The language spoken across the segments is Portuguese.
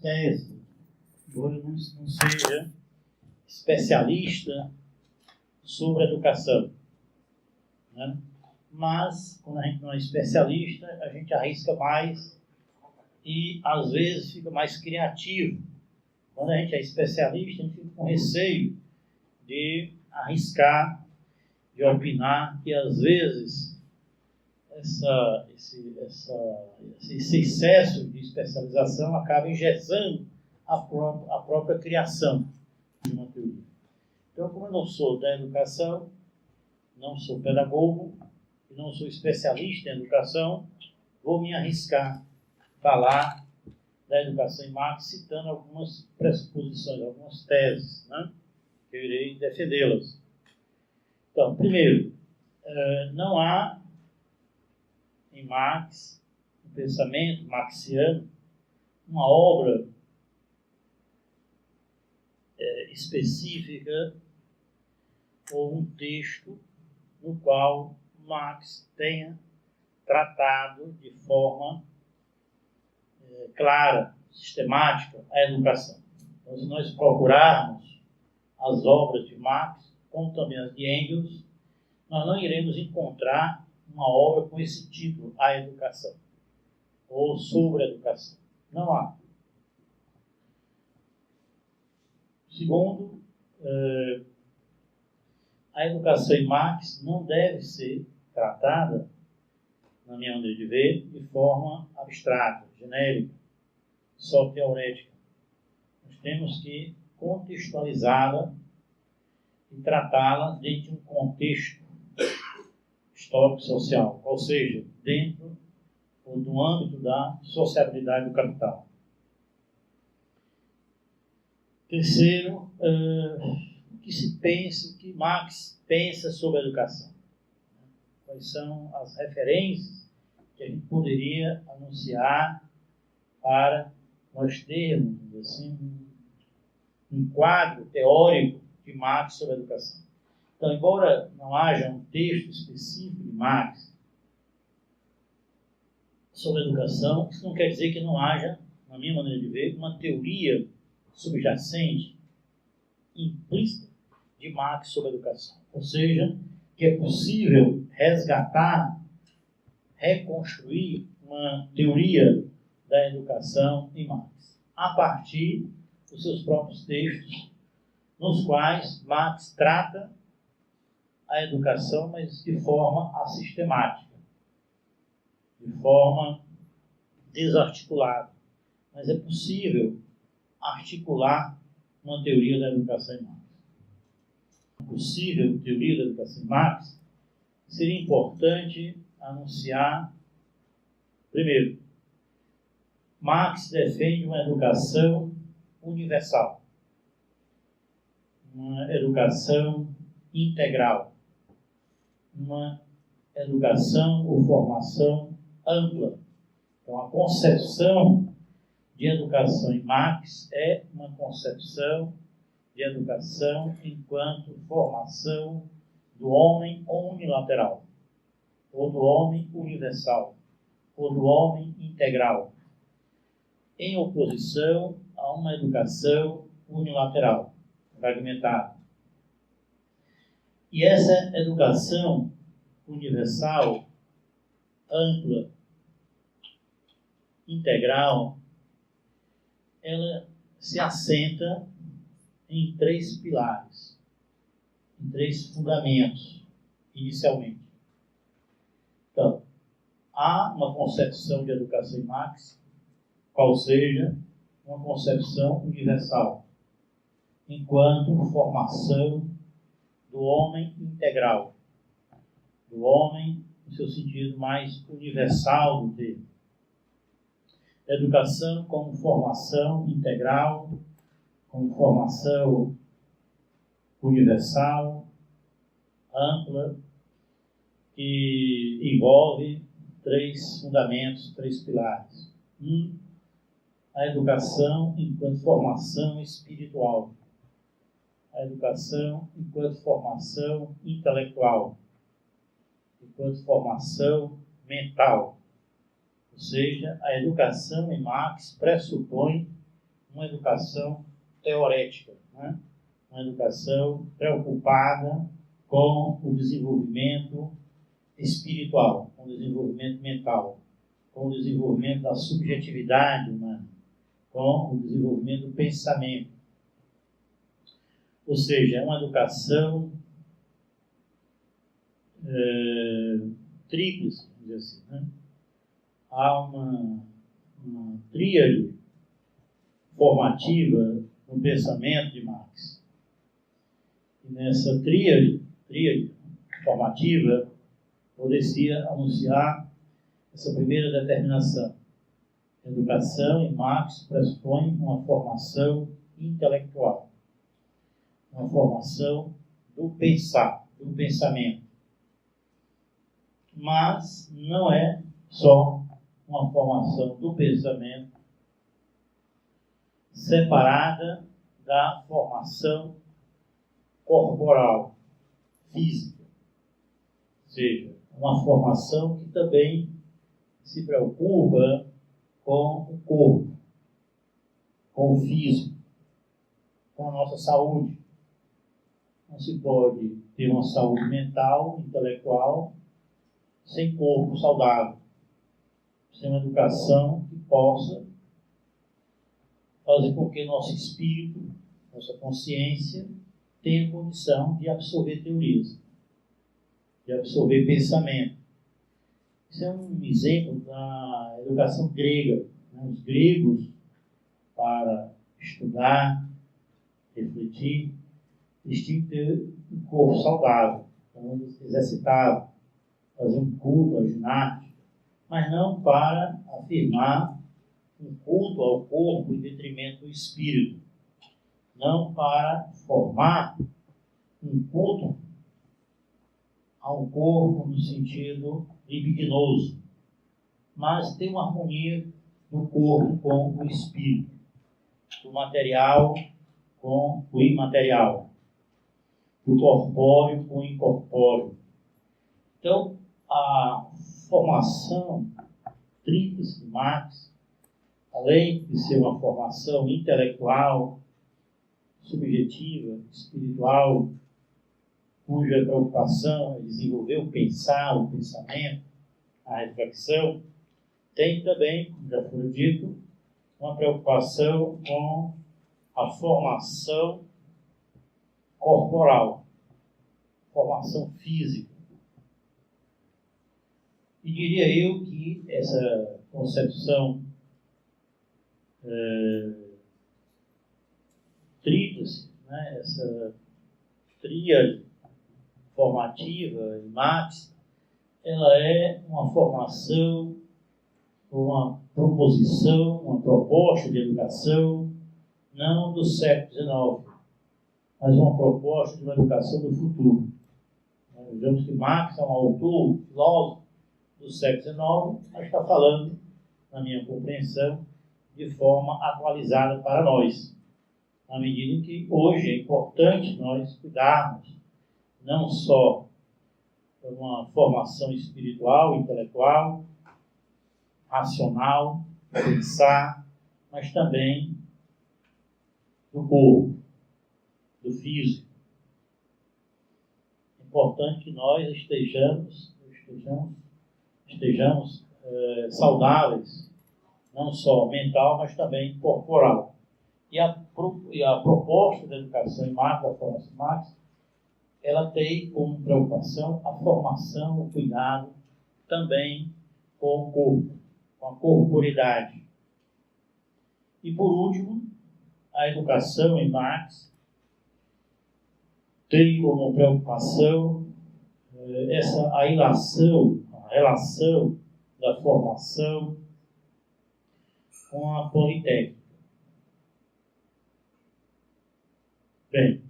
tese, embora eu não seja especialista sobre educação, né? Mas, quando a gente não é especialista, a gente arrisca mais e, às vezes, fica mais criativo. Quando a gente é especialista, a gente fica com receio de arriscar, de opinar, e, às vezes, esse excesso de especialização acaba engessando a própria criação de uma teoria. Então, como eu não sou da educação, não sou pedagogo, e não sou especialista em educação, vou me arriscar a falar da educação em Marx, citando algumas pressuposições, algumas teses, né? Que eu irei defendê-las. Então, primeiro, não há em Marx, no pensamento marxiano, uma obra específica ou um texto no qual Marx tenha tratado de forma clara, sistemática, a educação. Então, se nós procurarmos as obras de Marx, como também as de Engels, nós não iremos encontrar uma obra com esse título, A Educação, ou Sobre a Educação. Não há. Segundo, a educação em Marx não deve ser tratada, na minha maneira de ver, de forma abstrata, genérica, só teorética. Nós temos que contextualizá-la e tratá-la dentro de um contexto histórico-social, ou seja, dentro ou no âmbito da sociabilidade do capital. Terceiro, o que Marx pensa sobre a educação. Quais são as referências que a gente poderia anunciar para nós termos assim, um quadro teórico de Marx sobre a educação. Então, embora não haja um texto específico de Marx sobre a educação, isso não quer dizer que não haja, na minha maneira de ver, uma teoria subjacente, implícita, de Marx sobre a educação. Ou seja, que é possível resgatar, reconstruir uma teoria da educação em Marx, a partir dos seus próprios textos, nos quais Marx trata a educação, mas de forma assistemática, de forma desarticulada. Mas é possível articular uma teoria da educação em Marx. A possível teoria da educação em Marx seria importante anunciar, primeiro, Marx defende uma educação universal, uma educação integral, uma educação ou formação ampla. Então, a concepção de educação em Marx é uma concepção de educação enquanto formação do homem unilateral, ou do homem universal, ou do homem integral, em oposição a uma educação unilateral, fragmentada. E essa educação universal, ampla, integral, ela se assenta em três pilares, em três fundamentos, inicialmente. Então, há uma concepção de educação em Marx, qual seja uma concepção universal, enquanto formação do homem integral, do homem no seu sentido mais universal do termo. Educação como formação integral, como formação universal, ampla, que envolve três fundamentos, três pilares. A educação enquanto formação espiritual. A educação enquanto formação intelectual. Enquanto formação mental. Ou seja, a educação em Marx pressupõe educação teorética, né? Uma educação preocupada com o desenvolvimento espiritual, com o desenvolvimento mental, com o desenvolvimento da subjetividade humana, com o desenvolvimento do pensamento. Ou seja, é uma educação tríplice, vamos dizer assim, né? Há uma tríade formativa no pensamento de Marx. E nessa tríade formativa, poderia anunciar essa primeira determinação. A educação em Marx pressupõe uma formação intelectual, uma formação do pensar, do pensamento. Mas não é só uma formação do pensamento separada da formação corporal, física. Ou seja, uma formação que também se preocupa com o corpo, com o físico, com a nossa saúde. Não se pode ter uma saúde mental, intelectual, sem corpo saudável, sem uma educação que possa fazer com que nosso espírito, nossa consciência, tenha condição de absorver teorias, de absorver pensamento. Isso é um exemplo da educação grega, né? Os gregos, para estudar, refletir, eles tinham que ter um corpo saudável, então eles exercitavam, faziam um culto, a ginástica, mas não para afirmar um culto ao corpo em detrimento do espírito, não para formar um culto ao corpo no sentido libidinoso, mas ter uma harmonia do corpo com o espírito, do material com o imaterial, do corpóreo com o incorpóreo. Então, a formação tríplice de Marx, além de ser uma formação intelectual, subjetiva, espiritual, cuja preocupação é desenvolver o pensar, o pensamento, a reflexão, tem também, como já foi dito, uma preocupação com a formação corporal, formação física. E diria eu que essa concepção tríplice, né, essa tríade formativa em Marx, ela é uma formação, uma proposição, uma proposta de educação, não do século XIX, mas uma proposta de uma educação do futuro. Vejamos que Marx é um autor, filósofo do século XIX, mas está falando, na minha compreensão, de forma atualizada para nós, na medida em que hoje é importante nós cuidarmos não só de uma formação espiritual, intelectual, racional, pensar, mas também do corpo, do físico. É importante que nós estejamos saudáveis, não só mental, mas também corporal. E a proposta da educação em Marx, da formação Marx, ela tem como preocupação a formação, o cuidado também com o corpo, com a corporidade. E por último, a educação em Marx tem como preocupação a relação da formação com a politécnica. Bem,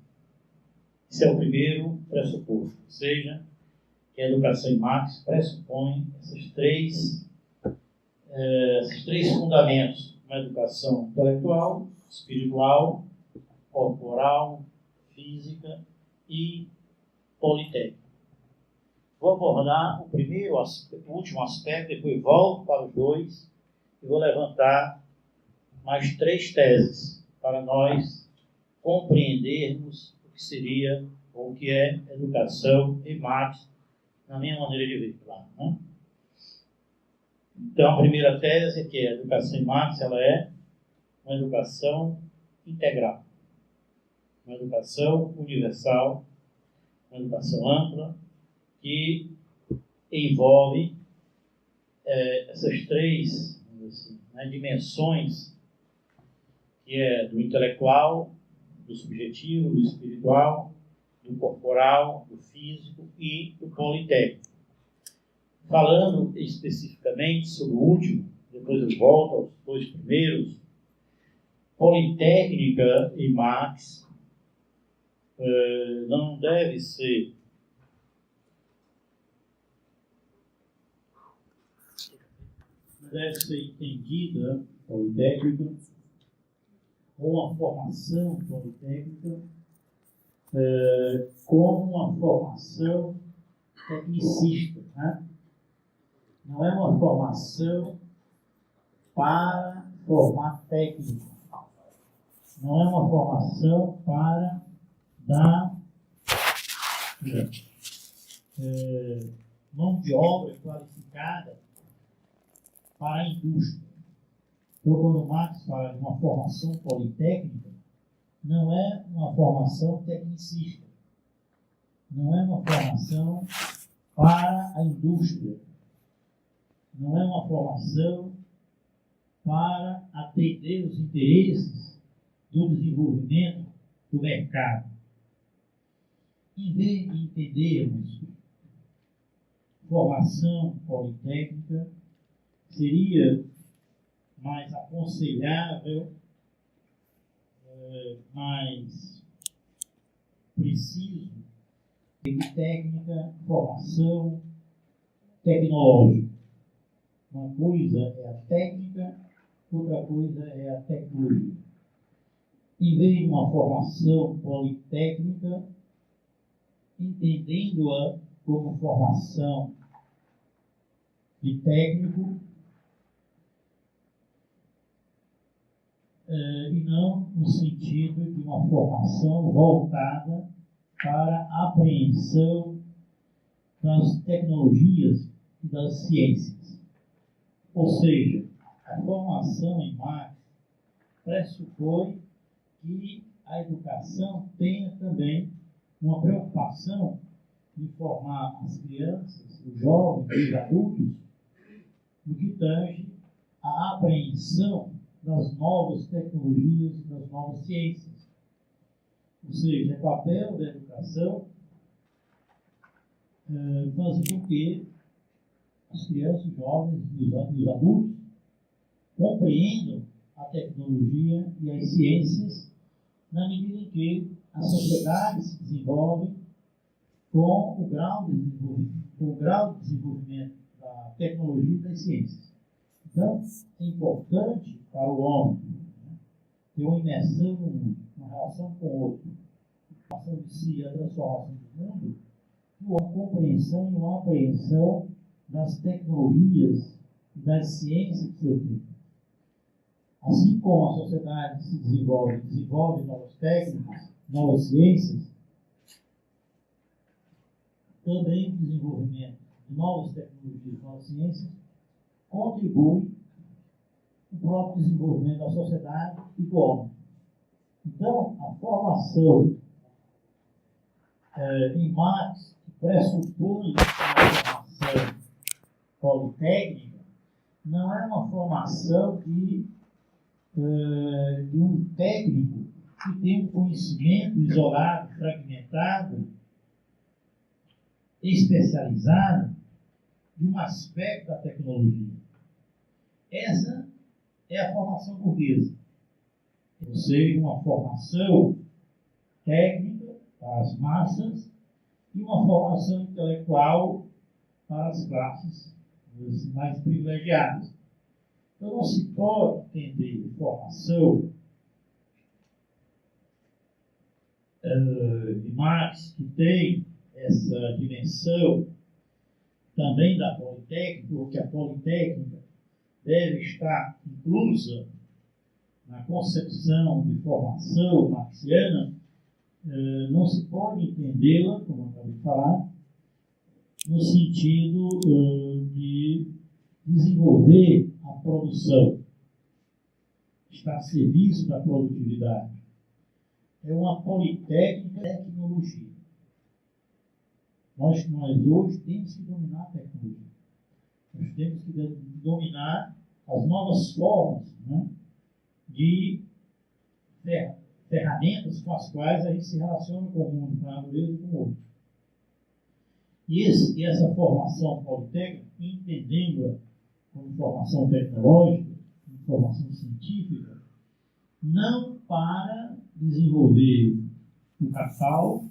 esse é o primeiro pressuposto, ou seja, que a educação em Marx pressupõe esses três fundamentos: uma educação intelectual, espiritual, corporal, física e politécnica. Vou abordar o último aspecto, depois volto para os dois e vou levantar mais 3 teses para nós compreendermos o que seria ou o que é educação em Marx, na minha maneira de ver, claro, né? Então, a primeira tese é que a educação em Marx ela é uma educação integral, uma educação universal, uma educação ampla, que envolve essas três assim, né, dimensões, que é do intelectual, do subjetivo, do espiritual, do corporal, do físico e do politécnico. Falando especificamente sobre o último, depois eu volto aos dois primeiros, Politécnica e Marx não deve ser entendida, politécnica, ou uma formação politécnica, como uma formação tecnicista, né? Não é uma formação para formar técnico, não é uma formação para dar mão de obra qualificada para a indústria. Então, quando Marx fala de uma formação politécnica, não é uma formação tecnicista, não é uma formação para a indústria, não é uma formação para atender os interesses do desenvolvimento do mercado. Em vez de entendermos formação politécnica, seria mais aconselhável, mais preciso, de técnica, formação tecnológica. Uma coisa é a técnica, outra coisa é a tecnologia. Em vez de uma formação politécnica, entendendo-a como formação de técnico, e não no sentido de uma formação voltada para a apreensão das tecnologias e das ciências. Ou seja, a formação em Marx pressupõe que a educação tenha também uma preocupação em formar as crianças, os jovens e os adultos no que tange à apreensão das novas tecnologias e das novas ciências. Ou seja, é papel da educação fazer com que as crianças, os jovens e os adultos compreendam a tecnologia e as ciências na medida em que a sociedade se desenvolve com o grau de desenvolvimento da tecnologia e das ciências. Então, é importante para o homem, né, ter uma imersão no mundo, uma relação com o outro, a transformação de si, a transformação do mundo, uma compreensão e uma apreensão das tecnologias e das ciências do seu tempo. Assim como a sociedade se desenvolve novas técnicas, novas ciências, também o desenvolvimento de novas tecnologias, novas ciências, contribui para o próprio desenvolvimento da sociedade e do homem. Então, a formação em Marx, que pressupõe uma formação politécnica, não é uma formação de um técnico que tem um conhecimento isolado, fragmentado, especializado de um aspecto da tecnologia. Essa é a formação burguesa. Ou seja, uma formação técnica para as massas e uma formação intelectual para as classes mais privilegiadas. Então, não se pode entender formação de Marx, que tem essa dimensão também da politécnica, porque a politécnica deve estar inclusa na concepção de formação marxiana, não se pode entendê-la, como eu acabei de falar, no sentido de desenvolver a produção, estar a serviço da produtividade. É uma politécnica de tecnologia. Nós hoje temos que dominar a tecnologia. Nós temos que dominar as novas formas, né, de ferramentas com as quais a gente se relaciona com o mundo, com a natureza e com o outro. E essa formação politécnica, entendendo-a como formação tecnológica, como formação científica, não para desenvolver o capital,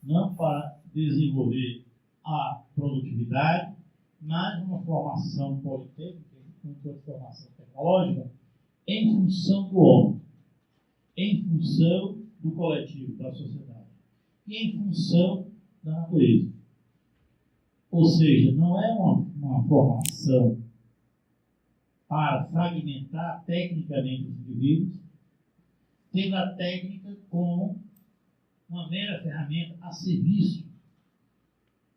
não para desenvolver a produtividade, mas uma formação politécnica, uma formação tecnológica, em função do homem, em função do coletivo, da sociedade, e em função da natureza. Ou seja, não é uma formação para fragmentar tecnicamente os indivíduos, tendo a técnica como uma mera ferramenta a serviço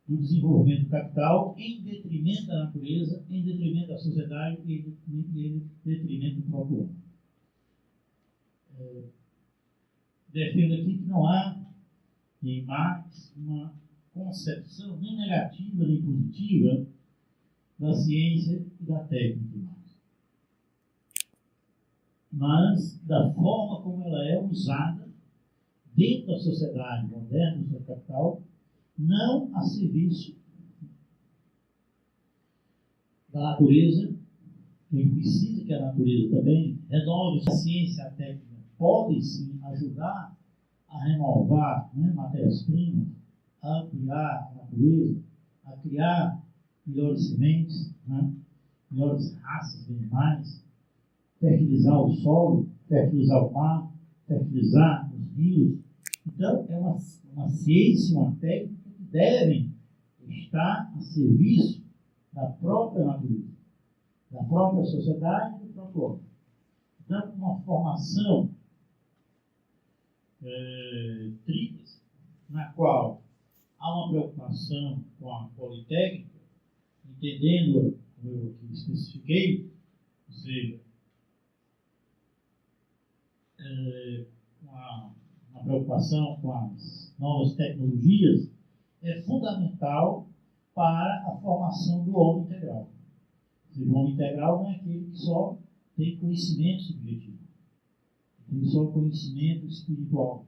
do desenvolvimento do capital, em detrimento da natureza, em detrimento da sociedade e em detrimento do próprio homem. Defendo aqui que não há em Marx uma concepção nem negativa nem positiva da ciência e da técnica, mas da forma como ela é usada dentro da sociedade moderna, do seu capital, não a serviço da natureza. Ele precisa que a natureza também renove. A ciência e a técnica podem sim ajudar a renovar, né, matérias-primas, a ampliar a natureza, a criar melhores sementes, né, melhores raças de animais, fertilizar o solo, fertilizar o mar, fertilizar os rios. Então, é uma ciência, uma técnica que devem estar a serviço da própria natureza, da própria sociedade e do próprio homem. Então, uma formação tríplice, na qual há uma preocupação com a politécnica, entendendo, como eu aqui especifiquei, ou seja, uma preocupação com as novas tecnologias, é fundamental para a formação do homem integral. Ou seja, o homem integral não é aquele que só tem conhecimento subjetivo, tem só conhecimento espiritual,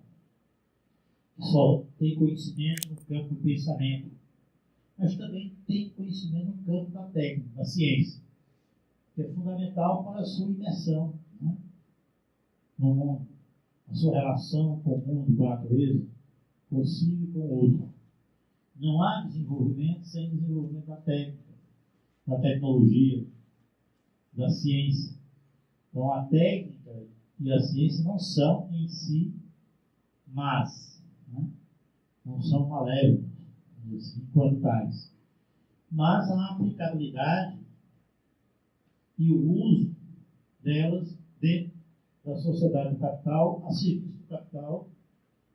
só tem conhecimento no campo do pensamento, mas também tem conhecimento no campo da técnica, da ciência, que é fundamental para a sua imersão, né, no mundo, a sua relação com o mundo, com a natureza, consigo e com o outro. Não há desenvolvimento sem desenvolvimento da técnica, da tecnologia, da ciência. Então, a técnica e a ciência não são em si más, né? Não são malévolas, assim, enquanto tais. Mas a aplicabilidade e o uso delas dentro da sociedade do capital, a serviço do capital,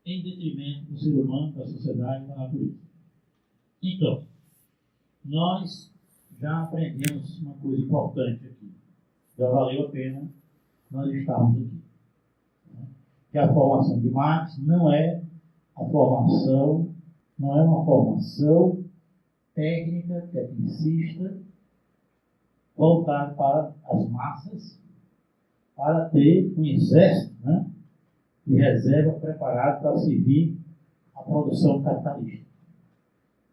em detrimento do ser humano, da sociedade e da natureza. Então, nós já aprendemos uma coisa importante aqui. Já valeu a pena nós estarmos aqui. Né? Que a formação de Marx não é uma formação técnica, tecnicista, voltada para as massas, para ter um exército, né, de reserva preparado para servir a produção capitalista.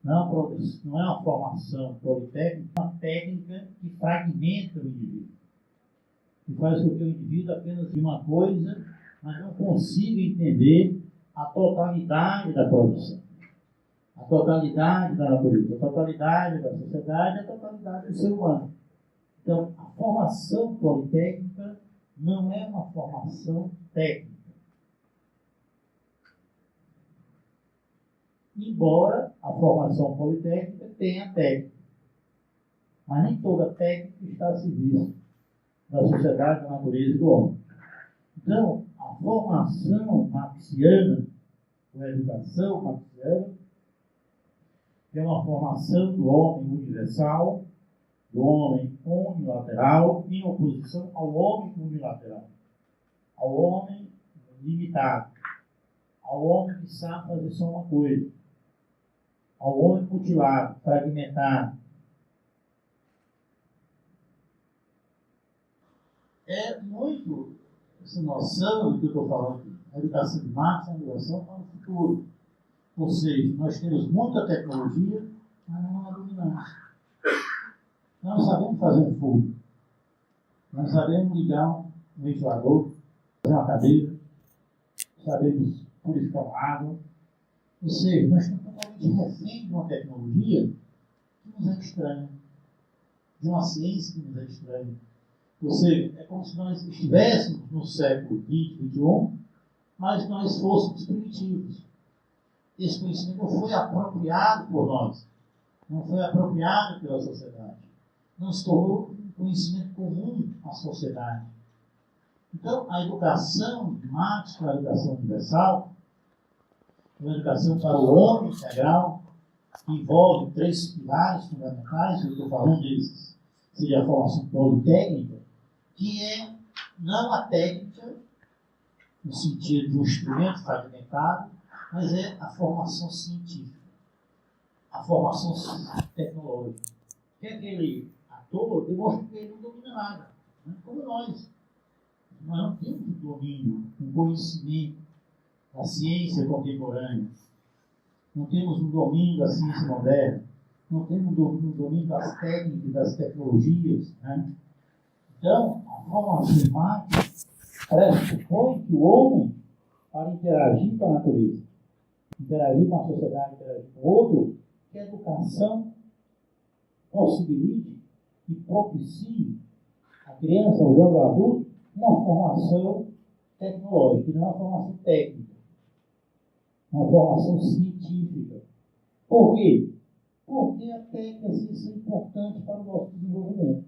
Não é uma formação politécnica, é uma técnica que fragmenta o indivíduo, que faz com que o indivíduo apenas de uma coisa, mas não consiga entender a totalidade da produção, a totalidade da natureza, a totalidade da sociedade, a totalidade do ser humano. Então, a formação politécnica não é uma formação técnica. Embora a formação politécnica tenha técnica. Mas nem toda técnica está a serviço da sociedade, da natureza e do homem. Então, a formação marxiana, ou a educação marxiana, é uma formação do homem universal, do homem unilateral, em oposição ao homem unilateral, ao homem limitado, ao homem que sabe fazer só uma coisa, ao homem mutilado, fragmentado. É muito essa noção do que eu estou falando aqui. A educação de Marx é uma educação para o futuro. Ou seja, nós temos muita tecnologia, mas não a dominamos. Nós não sabemos fazer um fogo. Nós não sabemos ligar um ventilador, fazer uma cadeira, sabemos purificar uma água. Ou seja, nós estamos totalmente refém de uma tecnologia que nos é estranha, de uma ciência que nos é estranha. Ou seja, é como se nós estivéssemos no século XX, XXI, mas nós fôssemos primitivos. Esse conhecimento não foi apropriado por nós, não foi apropriado pela sociedade, não se tornou um conhecimento comum à sociedade. Então, a educação de Marx, a educação universal, uma educação para o homem integral, que envolve 3 pilares fundamentais, eu estou falando desses, seria a formação politécnica, que é não a técnica, no sentido de um instrumento fragmentado, mas é a formação científica, a formação tecnológica. Que aquele ator demonstra que ele não domina nada, né? Como nós. Nós não temos um domínio, um conhecimento da ciência contemporânea, não temos um domínio da ciência moderna, não temos um domínio das técnicas, das tecnologias, né? Então, a formação de Marx pressupõe que o homem, para interagir com a natureza, interagir com a sociedade, interagir com o outro, que a educação possibilite e propicie a criança, o jovem adulto, uma formação tecnológica, não uma formação técnica, uma formação científica. Por quê? Porque a técnica e a ciência é importante para o nosso desenvolvimento.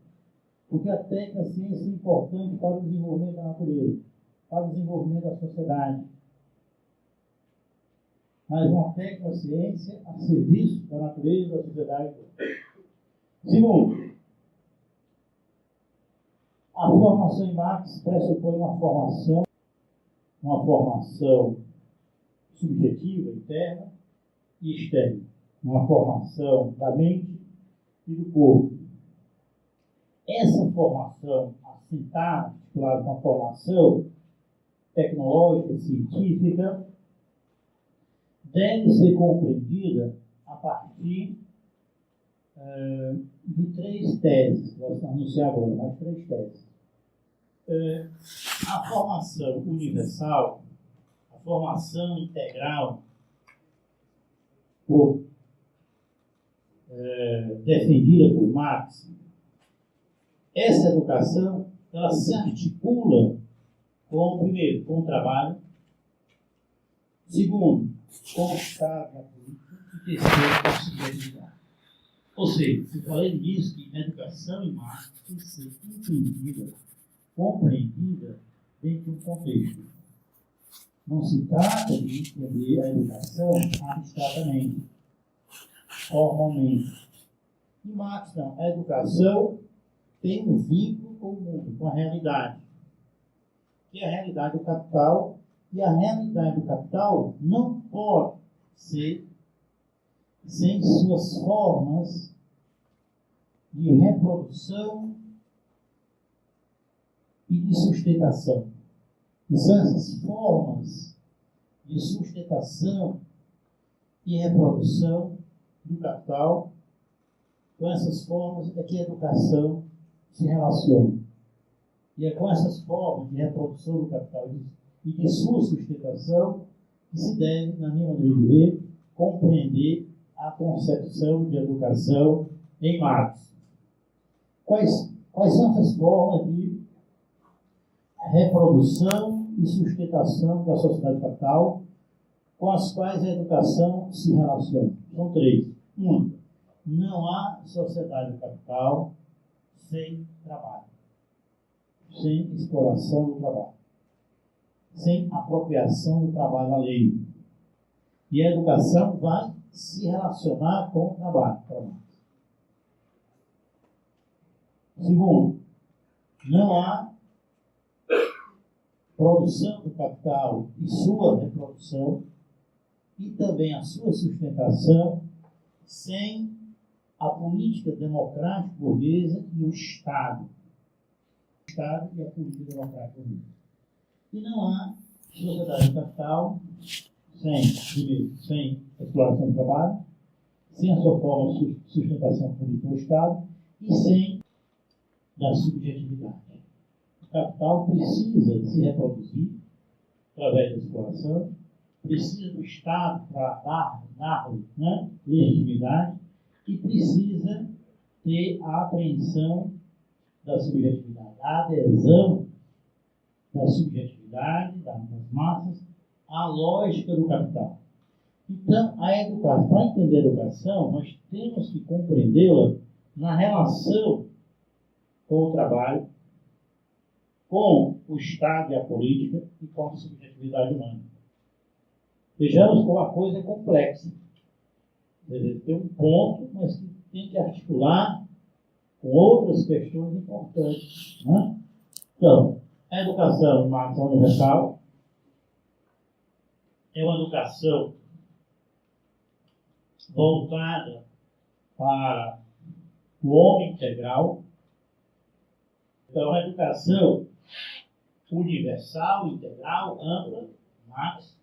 Porque a técnica e a ciência é importante para o desenvolvimento da natureza, para o desenvolvimento da sociedade. Mas uma técnica e a ciência a serviço da natureza, da sociedade. Segundo, a formação em Marx pressupõe uma formação subjetiva, interna e externa. Uma formação da mente e do corpo. Essa formação assentada, articulada com a formação tecnológica, científica, deve ser compreendida a partir de 3 teses. Vou anunciar agora mais 3 teses. A formação universal, a formação integral, defendida por Marx, essa educação ela se articula primeiro, com o trabalho, segundo, com o Estado e a política, e terceiro, com a subjetividade. Ou seja, eu falei disso que a educação em Marx tem que ser entendida, compreendida dentro de um contexto. Não se trata de entender a educação abstratamente, formalmente. Em Marx, não. A educação tem um vínculo com o mundo, com a realidade. Que é a realidade do capital, e a realidade do capital não pode ser sem suas formas de reprodução e de sustentação. E são essas formas de sustentação e reprodução do capital, com essas formas é que a educação se relaciona. E é com essas formas de reprodução do capital e de sua sustentação que se deve, na minha maneira de ver, compreender a concepção de educação em Marx. Quais são essas formas de reprodução e sustentação da sociedade capital com as quais a educação se relaciona? São 3. 1. Não há sociedade capital sem trabalho, sem exploração do trabalho. sem apropriação do trabalho alheio. E a educação vai se relacionar com o trabalho. Segundo, não há produção do capital e sua reprodução e também a sua sustentação sem a política democrática burguesa e o Estado. O Estado e a política democrática burguesa. E não há sociedade de capital sem exploração do trabalho, sem a sua forma de sustentação política do Estado e sem da subjetividade. O capital precisa se reproduzir através da exploração, precisa do Estado para dar-lhe legitimidade e precisa ter a apreensão da subjetividade, a adesão da subjetividade das massas à lógica do capital. Então, a educação, para entender a educação, nós temos que compreendê-la na relação com o trabalho, com o Estado e a política e com a subjetividade humana. Vejamos como a coisa é complexa. Tem um ponto, mas que tem que articular com outras questões importantes. Né? Então, a educação de Marx é universal, é uma educação voltada para o homem integral. Então, é uma educação universal, integral, ampla, Marx,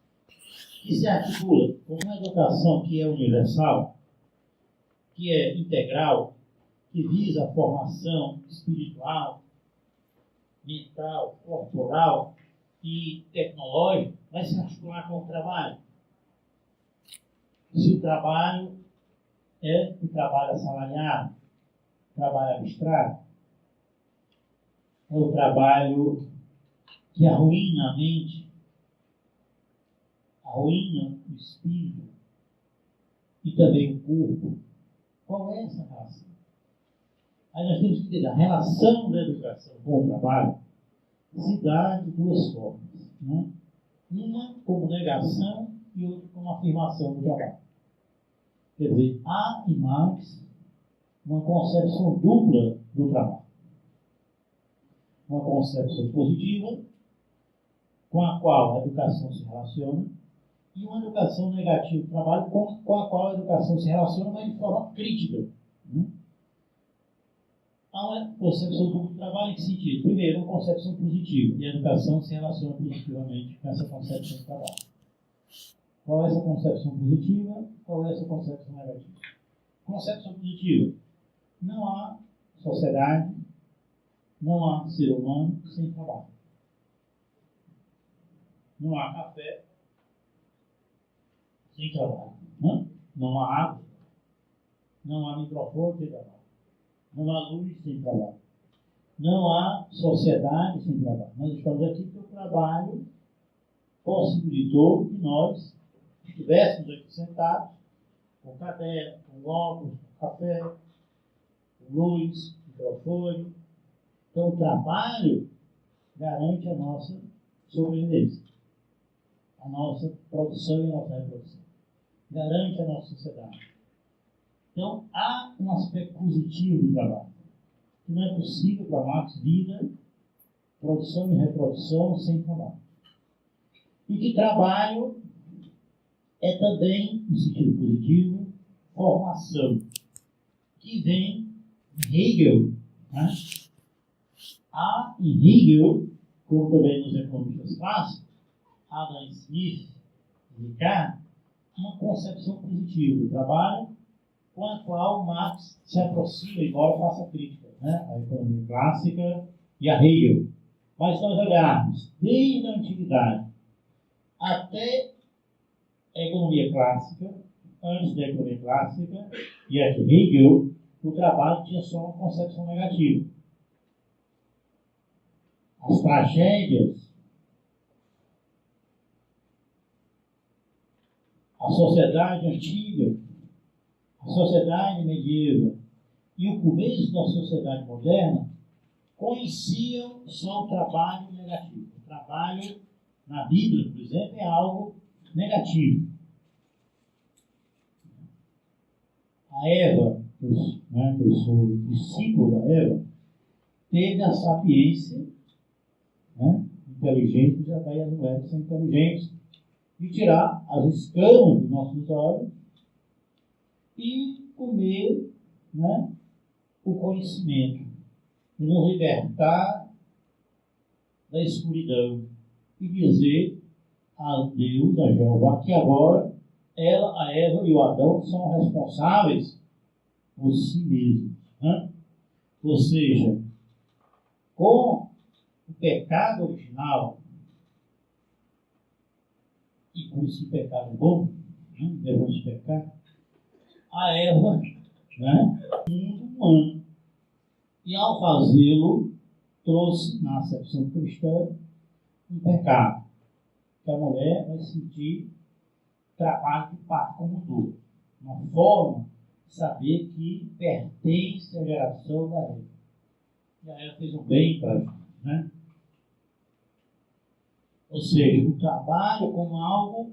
que se articula com uma educação que é universal, que é integral, que visa a formação espiritual, mental, corporal e tecnológica, vai se articular com o trabalho. Se o trabalho é o trabalho assalariado, trabalho abstrato, é o trabalho que arruína a mente, arruína o espírito e também o corpo. Qual é essa relação? Aí nós temos que entender a relação da educação com o trabalho se dá de duas formas. Né? Uma como negação e outra como afirmação do trabalho. Quer dizer, há em Marx uma concepção dupla do trabalho. Uma concepção positiva, com a qual a educação se relaciona, e uma educação negativa do trabalho, com a qual a educação se relaciona, mas de forma crítica. Né? Há uma concepção dupla do trabalho em que sentido? Primeiro, uma concepção positiva, e a educação se relaciona positivamente com essa concepção do trabalho. Qual é essa concepção positiva? Qual é essa concepção negativa? Concepção positiva. Não há sociedade, não há ser humano sem trabalho. Não há café sem trabalho. Não há água, não há microfone sem trabalho. Não há luz sem trabalho. Não há sociedade sem trabalho. Nós estamos aqui porque o trabalho possibilitou que nós estivéssemos aqui sentados, com caderno, com óculos, com café, com luz, microfone. Então, o trabalho garante a nossa sobrevivência, a nossa produção e a nossa reprodução. Garante a nossa sociedade. Então, há um aspecto positivo do trabalho. Que não é possível para Marx vida, produção e reprodução sem trabalho. E que trabalho é também, no sentido positivo, formação. Que vem de Hegel. Né? Há em Hegel, como também nos economistas clássicos, Adam Smith e Ricardo, uma concepção positiva do trabalho com a qual Marx se aproxima, embora faça crítica, né? A economia clássica e a Hegel. Mas se nós olharmos desde a antiguidade até a economia clássica, antes da economia clássica e a de Hegel, o trabalho tinha só uma concepção negativa. As tragédias, a sociedade antiga, a sociedade medieval e o começo da sociedade moderna conheciam só o trabalho negativo, o trabalho na Bíblia, por exemplo, é algo negativo. A Eva, que eu sou discípulo da Eva, teve a sapiência, inteligente, já daí as mulheres são inteligentes, de tirar as escamas dos nossos olhos e comer, o conhecimento, e nos libertar da escuridão e dizer a Deus, a Jeová, que agora ela, a Eva e o Adão são responsáveis por si mesmos. Ou seja, com o pecado original, e por isso que o pecado é bom, devemos pecar, a Eva, mundo humano, e ao fazê-lo, trouxe, na acepção cristã, um pecado, que a mulher vai sentir trabalho de parto como dor, uma forma de saber que pertence à geração da Eva. E a Eva fez um bem para a gente, Ou seja, o trabalho como algo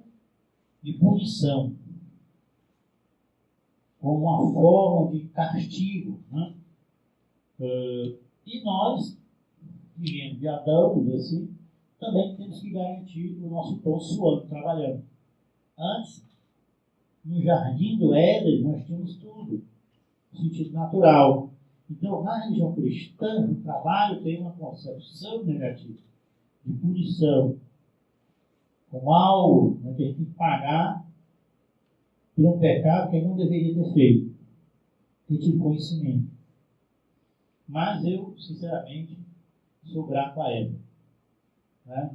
de punição, como uma forma de castigo. E nós, vivendo de Adão, assim, também temos que garantir o nosso pão suando, trabalhando. Antes, no jardim do Éden, nós tínhamos tudo, no sentido natural. Então, na religião cristã, o trabalho tem uma concepção negativa, de punição, como algo que a gente tem que pagar por um pecado que ele não deveria ter feito, ter tido conhecimento. Mas eu, sinceramente, sou grato a ela.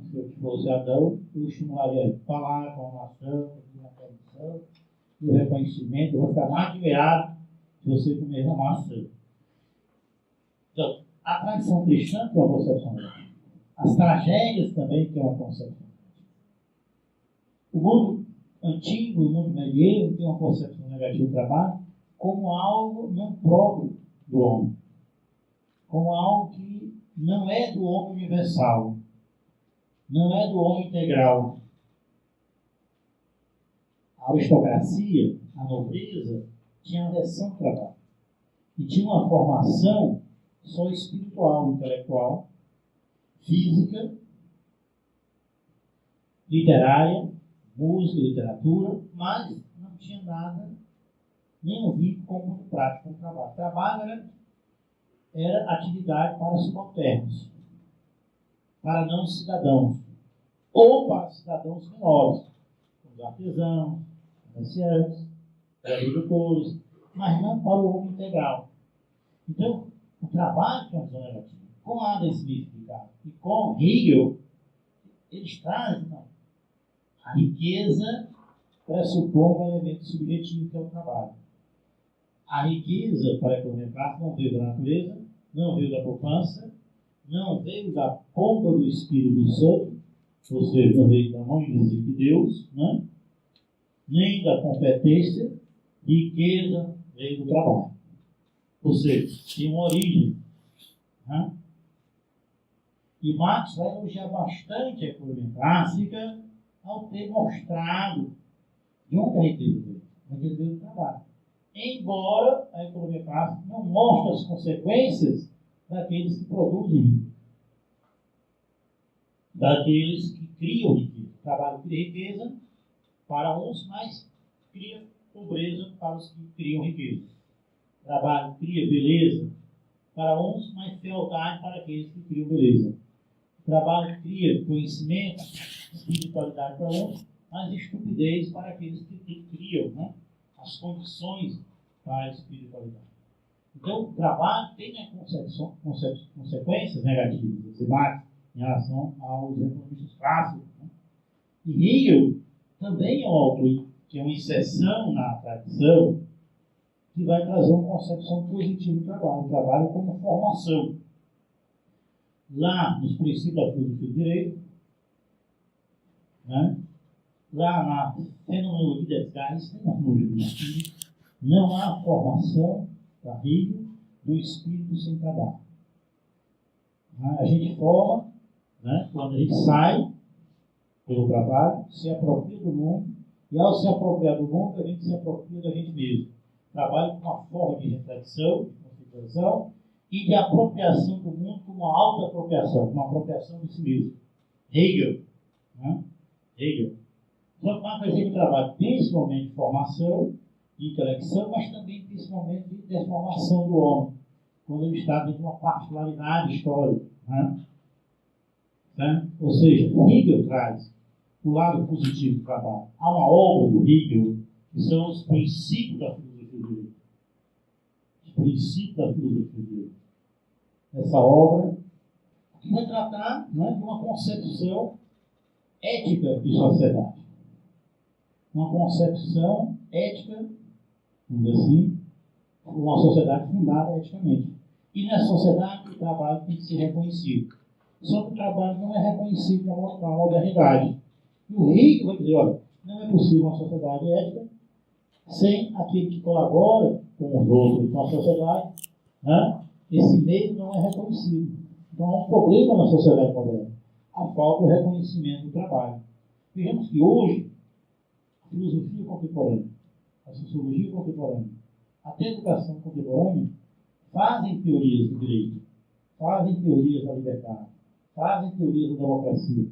Se eu fosse Adão, eu estimularia ele a falar com a nação, com a tradição, e o reconhecimento. Eu vou ficar mais admirado se você comer a maçã. Então, a tradição cristã tem uma concepção negativa. As tragédias também têm uma concepção negativa. O mundo antigo, o mundo medieval, tem uma concepção negativa do trabalho como algo não próprio do homem. Como algo que não é do homem universal. Não é do homem integral. A aristocracia, a nobreza, tinha aversão ao trabalho. E tinha uma formação só espiritual, intelectual, física, literária, música, literatura, mas não tinha nada, nenhum vínculo com o mundo prático com o trabalho. O trabalho era atividade para subalternos, para não cidadãos, ou para cidadãos menores, como os artesãos, comerciantes, agricultores, mas não para o homem integral. Então, o trabalho tem uma visão negativa. Com Adam Smith e com Hegel, eles trazem a riqueza pressupõe um elemento subjetivo que é o trabalho. A riqueza, para a economia clássica, não veio da natureza, não veio da poupança, não veio da pompa do Espírito Santo, ou seja, não veio da mão invisível de Deus, nem da competência. Riqueza veio do trabalho. Ou seja, tem uma origem. E Marx vai elogiar bastante a economia clássica ao ter mostrado de onde a riqueza veio. A riqueza veio do trabalho. Embora a economia clássica não mostre as consequências daqueles que produzem riqueza. Daqueles que criam riqueza. O trabalho cria riqueza para uns, mas cria pobreza para os que criam riqueza. O trabalho cria beleza para uns, mas fealdade para aqueles que criam beleza. O trabalho cria conhecimento, espiritualidade para uns, mas estupidez para aqueles que criam as condições para a espiritualidade. Então, o trabalho tem consequências negativas, esse Marx, em relação aos economistas clássicos. E Hegel também é um autor que é uma exceção na tradição, que vai trazer uma concepção positiva do trabalho. O trabalho como formação. Lá nos princípios da filosofia do direito, lá na fenomenologia das Geistes, na fenomenologia do espírito, não há formação da Hegel do espírito sem trabalho. A gente forma, quando a gente sai pelo trabalho, se apropria do mundo, e ao se apropriar do mundo, a gente se apropria da gente mesmo. Trabalho como uma forma de reflexão, de consideração e de apropriação do mundo como uma autoapropriação, uma apropriação de si mesmo. Hegel, né? Hegel. Então, Marx vai dizer que o trabalho tem esse momento de formação, de intelecção, mas também tem esse momento de deformação do homem, quando ele está dentro de uma particularidade histórica. Né? Ou seja, Hegel traz o lado positivo do trabalho. Há uma obra do Hegel que são os princípios da filosofia do direito. Os princípios da filosofia do direito. Essa obra que vai tratar, né, de uma concepção ética de sociedade. Uma concepção ética, vamos dizer assim, uma sociedade fundada eticamente. E nessa sociedade o trabalho tem que ser reconhecido. Só que o trabalho não é reconhecido na modernidade. E o Hegel vai dizer, olha, não é possível uma sociedade ética sem aquele que colabora com os outros, com a sociedade, né? Esse meio não é reconhecido. Então há um problema na sociedade moderna, a falta do reconhecimento do trabalho. Vejamos que hoje, a filosofia contemporânea, a sociologia contemporânea, até a educação contemporânea, fazem teorias do direito, fazem teorias da liberdade, fazem teorias da democracia,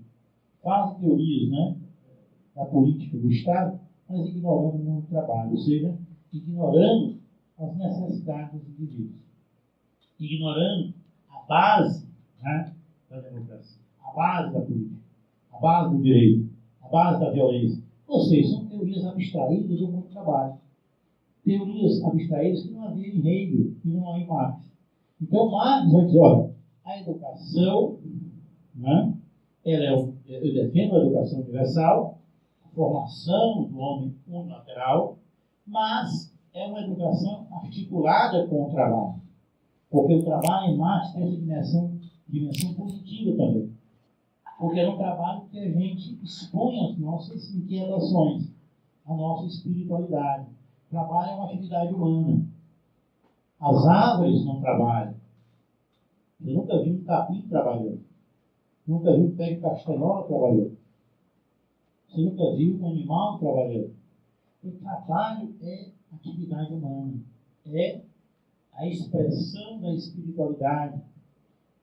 fazem teorias, né, da política do Estado, mas ignorando o mundo do trabalho, ou seja, ignorando as necessidades dos indivíduos, ignorando a base, né, da democracia, a base da política, a base do direito, a base da violência. Ou seja, são teorias abstraídas do mundo do trabalho. Teorias abstraídas que não havia em Hegel e não há em Marx. Então, Marx vai dizer, olha, a educação, né, eu defendo a educação universal, a formação do homem unilateral, mas é uma educação articulada com o trabalho. Porque o trabalho em Marx tem essa dimensão positiva também. Porque é um trabalho que a gente expõe as nossas inquietações, a nossa espiritualidade. O trabalho é uma atividade humana. As árvores não trabalham. Eu nunca vi um capim trabalhando. Nunca vi um pé de castanhola trabalhando. Você nunca viu um animal trabalhando. O trabalho é atividade humana. É a expressão da espiritualidade,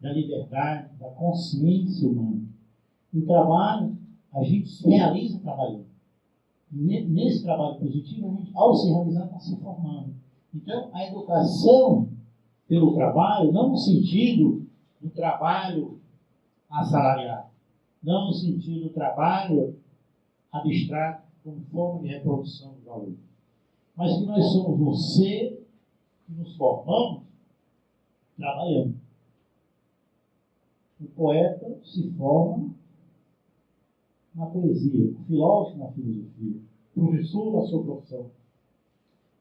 da liberdade, da consciência humana. O trabalho, a gente se realiza trabalhando. Nesse trabalho positivo, a gente, ao se realizar, está se formando. Então, a educação pelo trabalho, não no sentido do trabalho assalariado, não no sentido do trabalho abstrato, como forma de reprodução do valor, mas que nós somos você que nos formamos trabalhando. O poeta se forma na poesia, o filósofo na filosofia, o professor na sua profissão,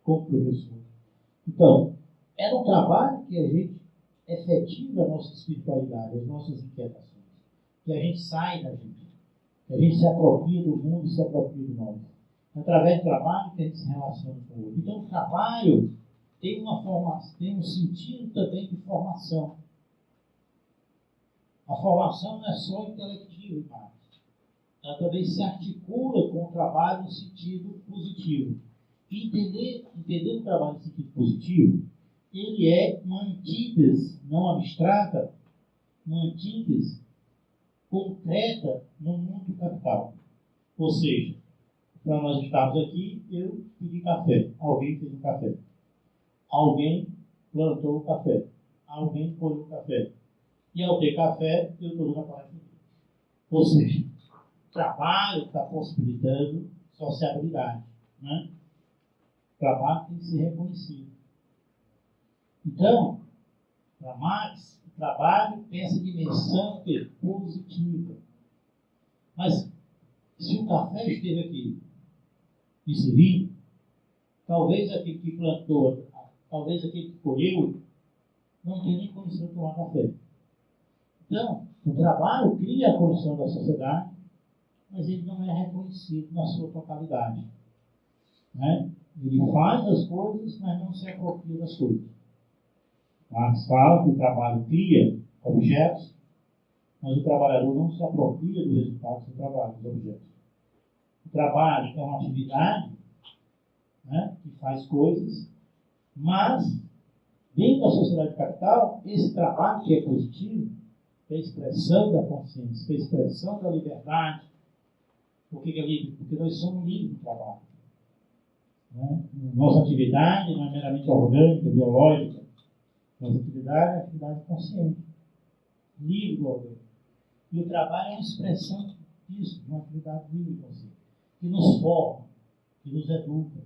como professor. Então, é no trabalho que a gente efetiva a nossa espiritualidade, as nossas inquietações, que a gente sai da gente, que a gente se apropria do mundo e se apropria de nós. Através do trabalho que a gente se relaciona com o outro. Então, o trabalho tem uma formação, tem um sentido também de formação. A formação não é só intelectiva, mas ela também se articula com o trabalho no sentido positivo. E entender o trabalho no sentido positivo, ele é uma antítese não abstrata, uma antítese concreta no mundo do capital. Ou seja, para nós estarmos aqui, eu pedi café, alguém fez um café. Alguém plantou o café, alguém colheu o café. E ao ter café, eu estou dando a palavra. Ou seja, o trabalho está possibilitando sociabilidade. Né? O trabalho tem que ser reconhecido. Então, para Marx, o trabalho tem essa dimensão positiva. Mas, se o café esteve aqui me servindo, talvez aquele que plantou, talvez aquele que colheu, não tenha nem condição de tomar café. Então, o trabalho cria a condição da sociedade, mas ele não é reconhecido na sua totalidade. Né? Ele faz as coisas, mas não se apropria das coisas. Marx fala que o trabalho cria objetos, mas o trabalhador não se apropria do resultado do seu trabalho, dos objetos. O trabalho é uma atividade, né, que faz coisas, mas dentro da sociedade de capital, esse trabalho que é positivo, que é a expressão da consciência, que é a expressão da liberdade. Por que é livre? Porque nós somos livres do trabalho. Né? Nossa atividade não é meramente orgânica, biológica. Nossa atividade é atividade consciente, livre do orgânico. E o trabalho é uma expressão disso, de uma atividade livre e consciente, que nos forma, que nos educa.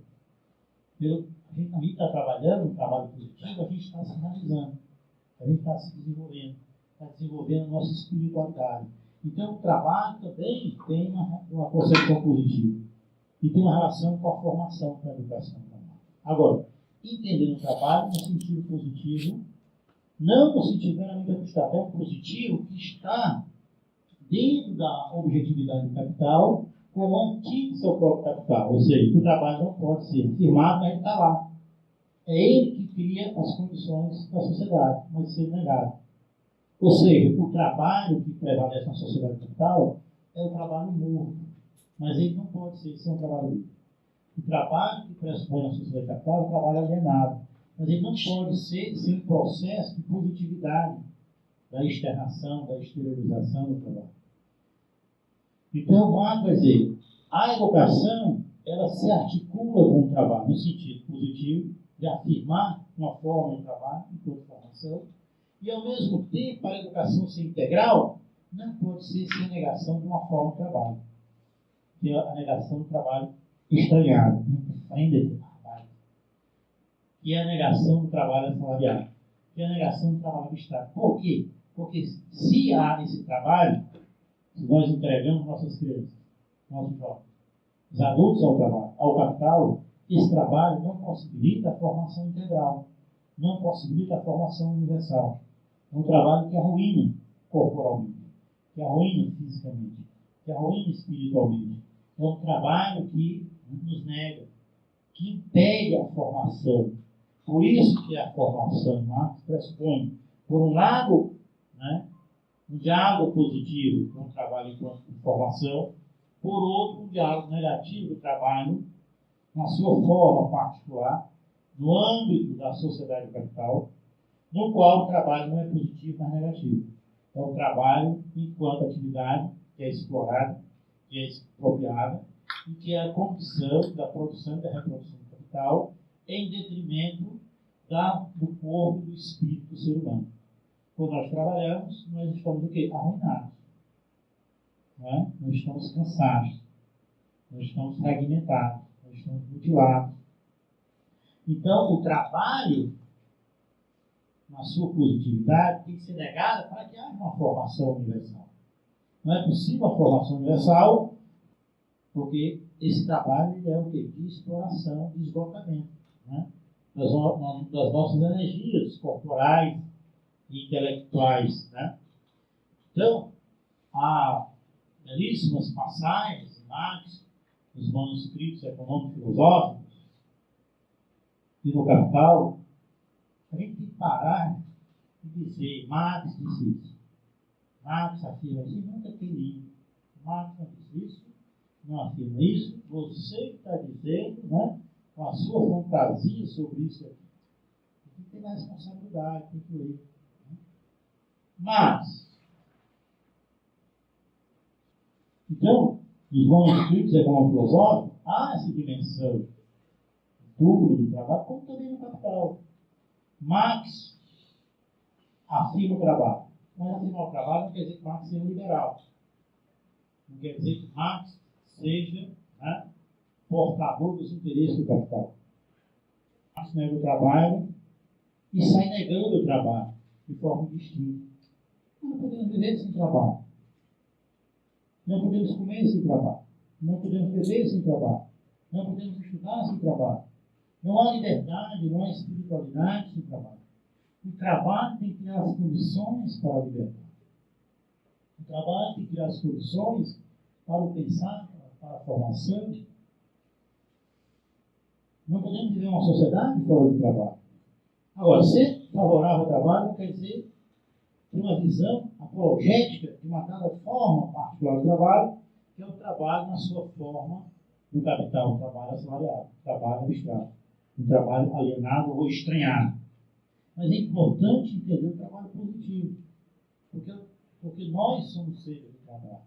A gente está trabalhando um trabalho positivo, a gente está se realizando, a gente está se desenvolvendo, está desenvolvendo a nossa espiritualidade. Então, o trabalho também tem uma concepção positiva e tem uma relação com a formação, com a educação. Agora, entendendo o trabalho no sentido positivo, não no sentido meramente tão positivo que está dentro da objetividade do capital como antítese ao próprio capital. Ou seja, que o trabalho não pode ser afirmado, mas ele está lá. É ele que cria as condições da sociedade, mas ser negado. Ou seja, o trabalho que prevalece na sociedade capital é o trabalho morto, mas ele não pode ser um trabalho livre. O trabalho que pressupõe na sociedade capital é o trabalho alienado, mas ele não pode ser um processo de positividade da externação, da exteriorização do trabalho. Então, Marx vai dizer, a educação, ela se articula com o trabalho, no sentido positivo, de afirmar uma forma de trabalho, enquanto formação, e, ao mesmo tempo, para a educação ser integral, não pode ser sem a negação de uma forma de trabalho, que é a negação do trabalho estranhado, que é a negação do trabalho assalariado, que é a negação do trabalho abstrato. Por quê? Porque se há esse trabalho, se nós entregamos nossas crianças, nossos jovens, os adultos ao trabalho, ao capital, esse trabalho não possibilita a formação integral, não possibilita a formação universal. É um trabalho que arruína corporalmente, que arruína fisicamente, que arruína espiritualmente. É um trabalho que nos nega, que impede a formação. Por isso que a formação em Marx pressupõe, por um lado, né, um diálogo positivo com o trabalho enquanto formação, por outro, um diálogo negativo do trabalho na sua forma particular, no âmbito da sociedade capital, no qual o trabalho não é positivo, mas negativo. É o trabalho enquanto atividade que é explorada, que é expropriada, e que é a condição da produção e da reprodução do capital em detrimento do corpo e do espírito do ser humano. Quando nós trabalhamos, nós estamos o quê? Arruinados. Não é? Nós estamos cansados. Nós estamos fragmentados. Nós estamos mutilados. Então, o trabalho, na sua positividade, tem que ser negado para que haja uma formação universal. Não é possível a formação universal porque esse trabalho é o quê? De exploração, de esgotamento, né? das nossas energias corporais e intelectuais. Né? Então, há belíssimas passagens em Marx, nos manuscritos econômico-filosóficos e no Capital. A gente tem que parar e dizer, Marx disse isso. Marx afirma isso, nunca tem livro. Marx não disse isso, não afirma isso. Você está dizendo, né, com a sua fantasia sobre isso aqui. Tem que ter mais responsabilidade, tem que ler. Né? Mas, então, nos manuscritos econômico-filosóficos, há essa dimensão dupla do trabalho, como também no Capital. Marx afirma o trabalho. Mas afirmar o trabalho não quer dizer que Marx seja liberal. Não quer dizer que Marx seja, né, portador dos interesses do capital. Marx nega o trabalho e sai negando o trabalho de forma distinta. Não podemos viver sem trabalho. Não podemos comer sem trabalho. Não podemos beber sem trabalho. Não podemos estudar sem trabalho. Não há liberdade, não há espiritualidade sem trabalho. O trabalho tem que criar as condições para a liberdade. O trabalho tem que criar as condições para o pensar, para a formação. Não podemos viver uma sociedade fora do trabalho. Agora, ser favorável ao trabalho não quer dizer de uma visão apologética de uma dada forma particular do trabalho, que é o trabalho na sua forma do capital, o trabalho assalariado, o trabalho abstrato, o trabalho alienado ou estranhado. Mas é importante entender o trabalho positivo, porque nós somos seres do trabalho.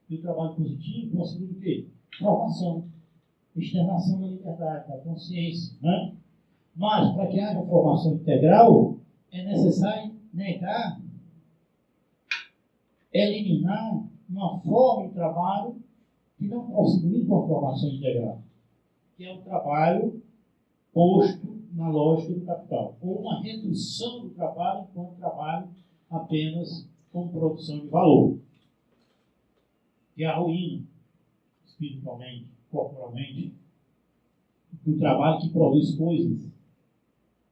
E o trabalho positivo constitui o quê? Formação, externação da liberdade, da consciência. Né? Mas, para que haja formação integral, é necessário negar, eliminar uma forma de trabalho que não possibilita uma formação integral, que é o trabalho posto na lógica do capital, ou uma redução do trabalho enquanto trabalho apenas com produção de valor, que é a ruína, espiritualmente, corporalmente, do trabalho que produz coisas,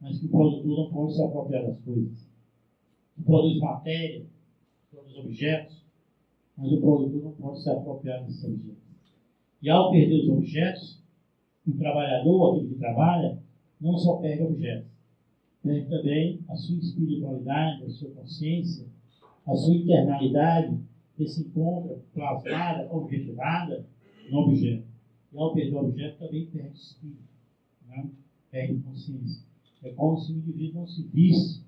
mas que o produtor não pode se apropriar das coisas, que produz matéria, produz objetos, mas o produtor não pode se apropriar desses objetos. E ao perder os objetos, o trabalhador, aquele que trabalha, não só perde objetos, perde também a sua espiritualidade, a sua consciência, a sua internalidade, que se encontra plasmada, objetivada no objeto. E ao perder o objeto, também perde o espírito, né? Perde consciência. É como se o indivíduo não se visse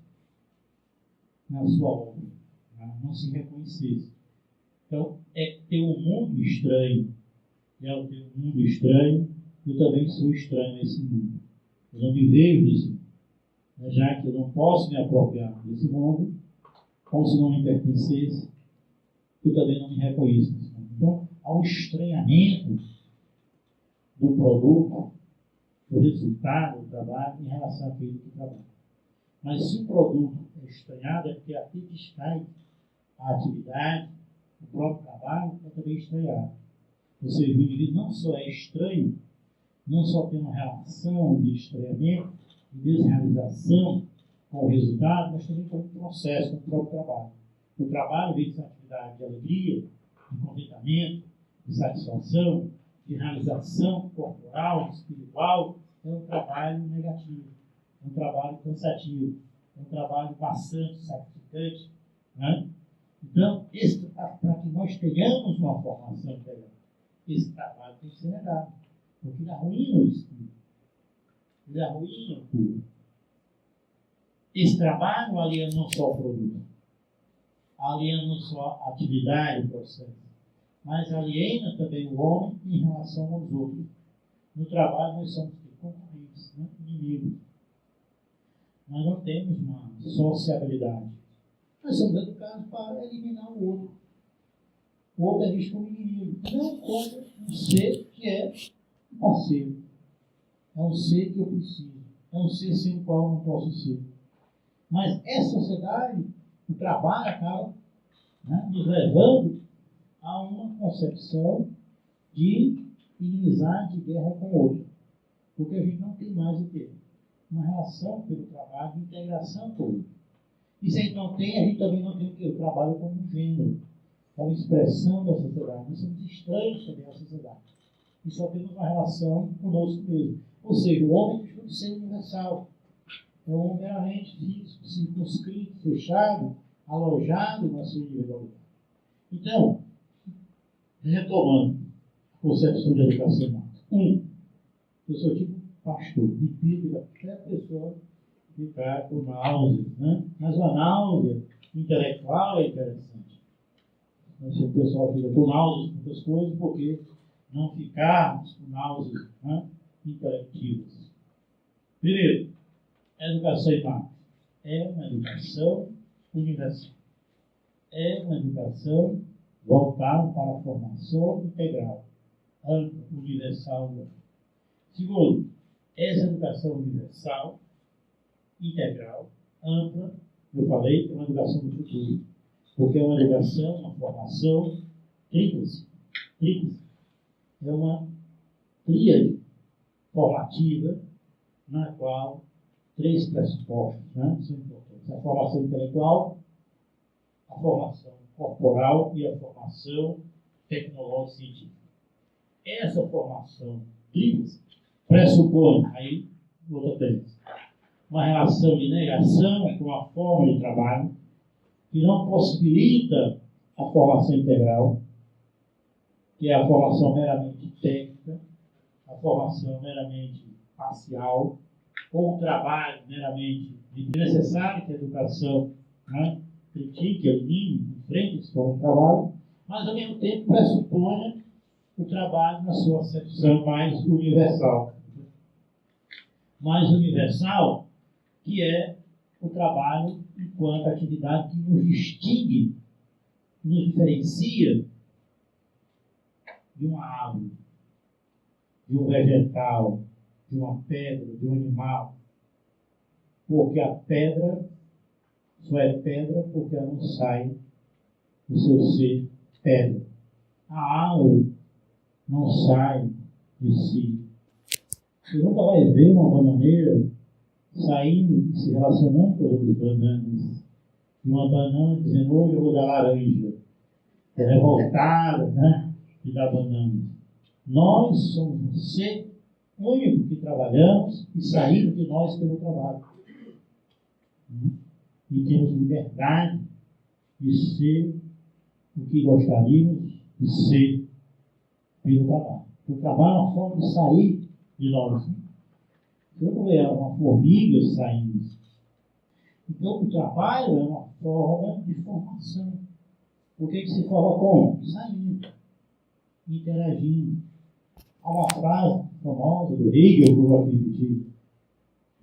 na sua obra, né? Não se reconhecesse. Então, é ter um mundo estranho. E ao ter um mundo estranho, eu também sou estranho a esse mundo. Eu não me vejo nesse mundo. Já que eu não posso me apropriar desse mundo, como se não me pertencesse, eu também não me reconheço nesse mundo. Então, há um estranhamento do produto, do resultado do trabalho em relação àquele que trabalha. Mas se o produto é estranhado, é porque aqui descai a atividade, o próprio trabalho é também estranhado. Ou seja, o indivíduo não só é estranho, não só tem uma relação de estranhamento, de desrealização com o resultado, mas também com o processo, com o próprio trabalho. O trabalho vem de uma atividade de alegria, de contentamento, de satisfação, de realização corporal, espiritual, é um trabalho negativo, é um trabalho cansativo, é um trabalho bastante sacrificante. Né? Então, para que nós tenhamos uma formação integral, esse trabalho tem que ser negado, porque ele arruína o espírito, ele arruína o corpo. Esse trabalho aliena não só o produto, aliena não só a atividade, o processo, mas aliena também o homem em relação aos outros. No trabalho nós somos concorrentes, né? Inimigos. Nós não temos uma sociabilidade. Nós somos educados para eliminar o outro. O outro é visto como inimigo, não como um ser que é parceiro. É um ser que eu preciso. É um ser sem o qual eu não posso ser. Mas essa sociedade, o trabalho acaba, né, nos levando a uma concepção de inimizade, de guerra com o outro. Porque a gente não tem mais o quê? Uma relação pelo trabalho, de integração com o outro. E se a gente não tem, a gente também não tem o quê? O trabalho como um gênero, como expressão da sociedade. Nós somos estranhos também à sociedade. E só temos uma relação conosco mesmo. Ou seja, o homem deixou de ser universal. É um homem meramente físico, circunscrito, fechado, alojado na sua individualidade. Então, retomando a concepção de educação. Eu sou tipo pastor, repito até a pessoa ficar com náusea, né? Mas uma náusea intelectual é interessante. Se o pessoal fica com náuseas com muitas coisas, porque não ficarmos com náuseas, né, intelectivas. Primeiro, a educação em Marx é uma educação universal. É uma educação voltada para a formação integral, ampla, universal. Segundo, essa educação universal, integral, ampla, eu falei, é uma educação do futuro. Porque é uma educação, uma formação tríplice. É uma tríade formativa na qual três pressupostos, né, são importantes. A formação intelectual, a formação corporal e a formação tecnológica científica. Essa formação tríplice pressupõe, aí, outra tese, uma relação de negação com a forma de trabalho, que não possibilita a formação integral, que é a formação meramente técnica, a formação meramente parcial, ou o trabalho meramente necessário que a educação, né, critique, elimine, enfrente esse forma de trabalho, mas ao mesmo tempo pressupõe o trabalho na sua acepção mais universal. Mais universal, que é o trabalho enquanto atividade que nos distingue, nos diferencia de uma árvore, de um vegetal, de uma pedra, de um animal. Porque a pedra só é pedra porque ela não sai do seu ser pedra. A árvore não sai de si. Você nunca vai ver uma bananeira saindo e se relacionando com as outras bananas. E uma banana dizendo, hoje eu vou dar laranja. É revoltada, né? De dar banana. Nós somos um ser único que trabalhamos e saímos de nós pelo trabalho. E temos liberdade de ser o que gostaríamos de ser pelo trabalho. O trabalho é uma forma de sair de nós. Você não vê uma formiga saindo. Então, o trabalho é uma forma de formação. Por que se forma como? Saindo, interagindo. Há uma frase famosa do Hegel, que eu gosto de repetir.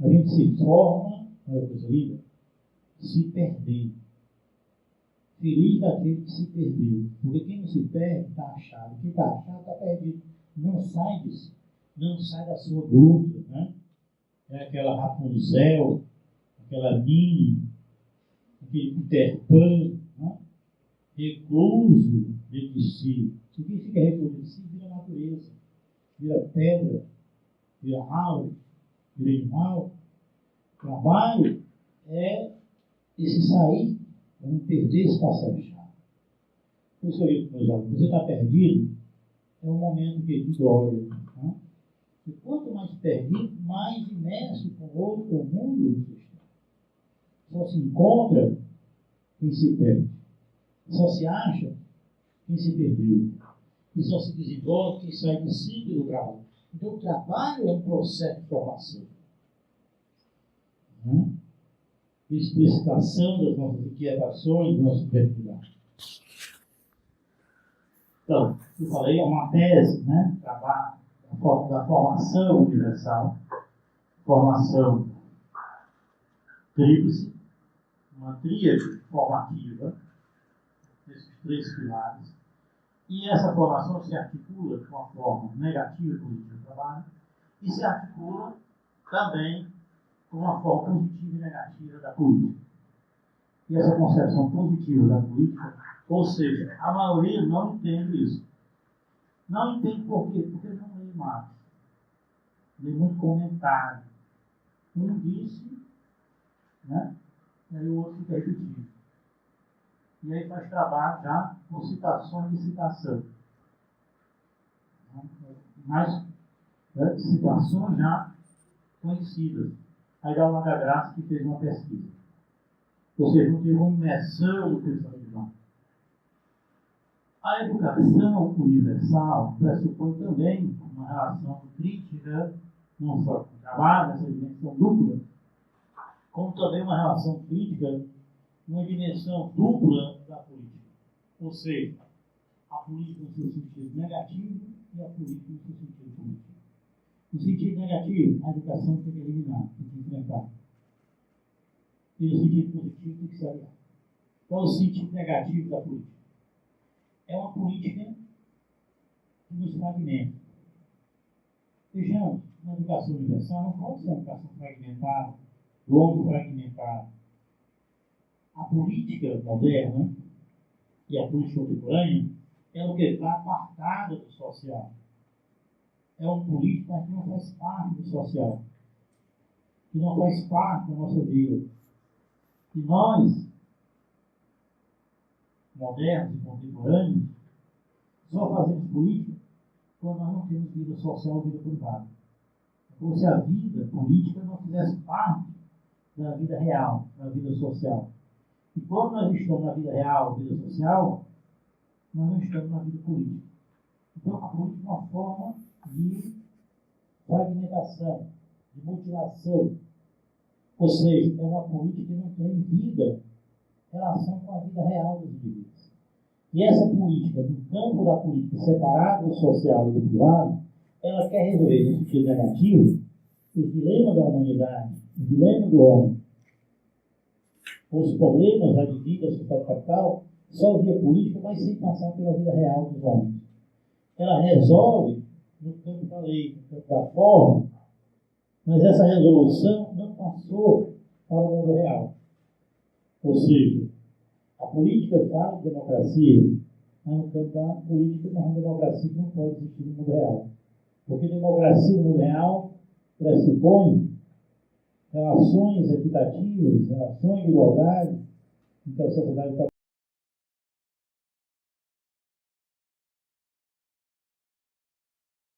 A gente se forma, olha a coisa linda, se perdendo. Feliz daquele que se perdeu. Porque quem não se perde está achado. Quem está achado está perdido. Não sai disso. Não sai da sua gruta. Né? É aquela Rapunzel, aquela Minnie, aquele Peter Pan, né? Recluso dentro de si. Se quem fica recluso dentro de si, vira natureza, vira pedra, vira árvore, vira animal. Trabalho é esse sair, para não perder esse passagem-chave. Eu sou eu, meus alunos, você está perdido, é um momento de glória. Né? E quanto mais perdido, mais imerso com o outro, com o mundo você está. Só se encontra quem se perde. Só se acha quem se perdeu. E só se desenvolve quem sai de si pelo trabalho. Então, o trabalho é um processo de formação. Né? De explicitação das nossas inquietações, das nossas criatividades. Então, eu falei, é uma tese, né? Trabalho da formação universal, formação tríplice, uma tríade formativa, esses três pilares, e essa formação se articula de uma forma negativa e positiva do trabalho, e se articula também com uma forma positiva e negativa da política. E essa concepção positiva da política, ou seja, a maioria não entende isso. Não entende por quê? Porque não lê mais. Lê muito comentário. Um disse, né? E aí o outro fica repetindo. E aí faz trabalho já com citações de citação. Mas citações já conhecidas. Aí dá uma da Graça que fez uma pesquisa. Ou seja, não teve uma imersão no pensamento humano. A educação universal pressupõe também uma relação crítica, não só com o trabalho, nessa dimensão dupla, como também uma relação crítica numa dimensão dupla da política. Ou seja, a política no seu sentido negativo e a política no seu sentido positivo. No sentido negativo, a educação tem que eliminar, tem que enfrentar. E no sentido positivo, tem que se aliar. Qual é o sentido negativo da política? É uma política que nos fragmenta. Vejamos, uma educação universal não pode ser uma educação fragmentada, longo fragmentada. A política moderna e a política contemporânea é o que está apartada do social. É um político, mas que não faz parte do social. Que não faz parte da nossa vida. E nós, modernos e contemporâneos, só fazemos política quando nós não temos vida social ou vida privada. Como se a vida política não fizesse parte da vida real, da vida social. E quando nós estamos na vida real, vida social, nós não estamos na vida política. Então, a política é uma forma de fragmentação, de mutilação. Ou seja, é uma política que não tem vida, relação com a vida real dos indivíduos. E essa política, no campo da política separado do social e do privado, ela quer resolver, no sentido negativo, os dilemas da humanidade, o dilema do homem, os problemas da vida, sociedade capital, só via política, mas sem passar pela vida real dos homens. Ela resolve no campo da lei, no campo da forma, mas essa resolução não passou para o mundo real. Ou seja, a política fala de democracia, mas no campo da política não é uma democracia que não pode existir no mundo real. Porque democracia no mundo real pressupõe relações equitativas, relações de igualdade entre a sociedade